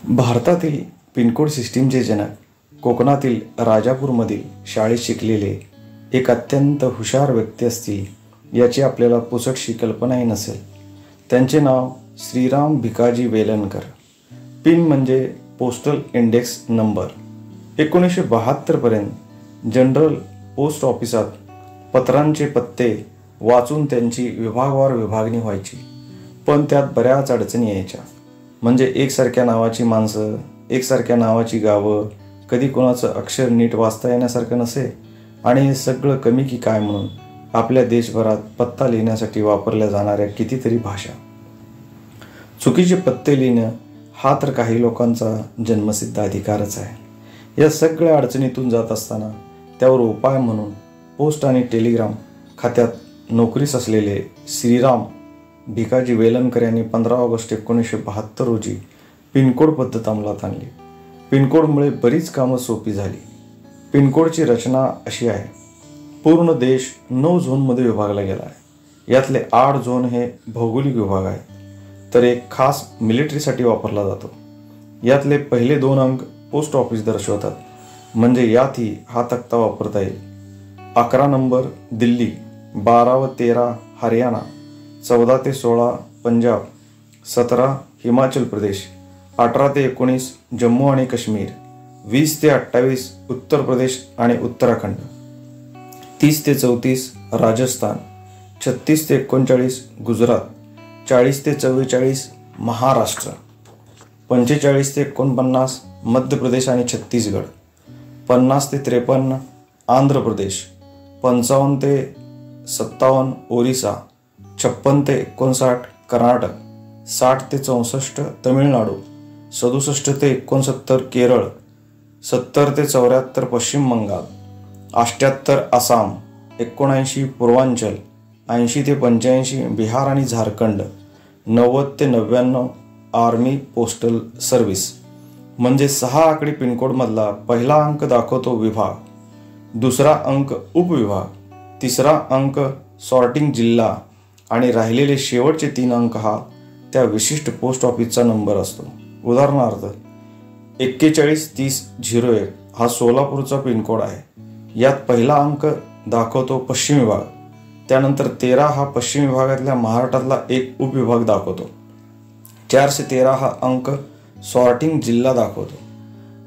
भारतातील पिनकोड सिस्टीमचे जनक कोकणातील राजापूरमधील शाळेत शिकलेले एक अत्यंत हुशार व्यक्ती असतील याची आपल्याला पुसटशी कल्पनाही नसेल. त्यांचे नाव श्रीराम भिकाजी वेलणकर. पिन म्हणजे पोस्टल इंडेक्स नंबर. 1972 पर्यंत जनरल पोस्ट ऑफिसात पत्रांचे पत्ते वाचून त्यांची विभागवार विभागणी व्हायची, पण त्यात बऱ्याच अडचणी यायच्या. म्हणजे एकसारख्या नावाची माणसं, एकसारख्या नावाची गावं, कधी कोणाचं अक्षर नीट वाचता येण्यासारखं नसे आणि हे सगळं कमी की काय म्हणून आपल्या देशभरात पत्ता लिहिण्यासाठी वापरल्या जाणाऱ्या कितीतरी भाषा. चुकीचे पत्ते लिहिणं हा तर काही लोकांचा जन्मसिद्ध अधिकारच आहे. या सगळ्या अडचणीतून जात असताना त्यावर उपाय म्हणून पोस्ट आणि टेलिग्राम खात्यात नोकरीस असलेले श्रीराम भिकाजी वेलणकर यांनी 15 ऑगस्ट 1972 रोजी पिनकोड पद्धत अंमलात आणली. पिनकोडमुळे बरीच कामं सोपी झाली. पिनकोडची रचना अशी आहे. पूर्ण देश 9 झोनमध्ये विभागला गेला आहे. यातले 8 झोन हे भौगोलिक विभाग आहेत, तर एक खास मिलिटरीसाठी वापरला जातो. यातले पहिले 2 अंक पोस्ट ऑफिस दर्शवतात, म्हणजे यातही हा तक्ता वापरता येईल. 11 नंबर दिल्ली, 12 व 13 हरियाणा, 14 ते 16 पंजाब, 17 हिमाचल प्रदेश, 18 ते 19 जम्मू आणि काश्मीर, 20 ते 28 उत्तर प्रदेश आणि उत्तराखंड, 30 ते 34 राजस्थान, 36 ते 39 गुजरात, 40 ते 44 महाराष्ट्र, 45 ते 49 मध्य प्रदेश आणि छत्तीसगड, 50 ते 53 आंध्र प्रदेश, 55 ते 57 ओरिसा, 56 ते 59 कर्नाटक, 60 ते 64 तमिळनाडू, 67 ते 69 केरळ, 70 ते 74 पश्चिम बंगाल, 78 आसाम, 79 पूर्वांचल, 80 ते 85 बिहार आणि झारखंड, 90 ते 99 आर्मी पोस्टल सर्व्हिस. म्हणजे 6 आकडी पिनकोडमधला पहिला अंक दाखवतो विभाग, दुसरा अंक उपविभाग, तिसरा अंक सॉर्टिंग जिल्हा आणि राहिलेले शेवटचे 3 अंक हा त्या विशिष्ट पोस्ट ऑफिसचा नंबर असतो. उदाहरणार्थ 413001 हा सोलापूरचा पिनकोड आहे. यात पहिला अंक दाखवतो पश्चिम विभाग, त्यानंतर 13 हा पश्चिम विभागातल्या महाराष्ट्रातला एक उपविभाग दाखवतो. 413 हा अंक सॉर्टिंग जिल्हा दाखवतो,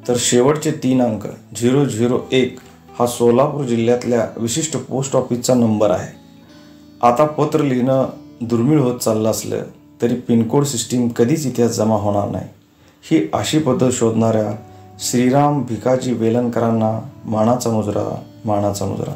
तर शेवटचे 3 अंक 001 हा सोलापूर जिल्ह्यातल्या विशिष्ट पोस्ट ऑफिसचा नंबर आहे. आता पत्र लिहिणं दुर्मिळ होत चाललं असलं तरी पिनकोड सिस्टीम कधीच इतिहास जमा होणार नाही. ही अशी पद्धत शोधणाऱ्या श्रीराम भिकाजी वेलणकरांना मानाचा मुजरा, मानाचा मुजरा.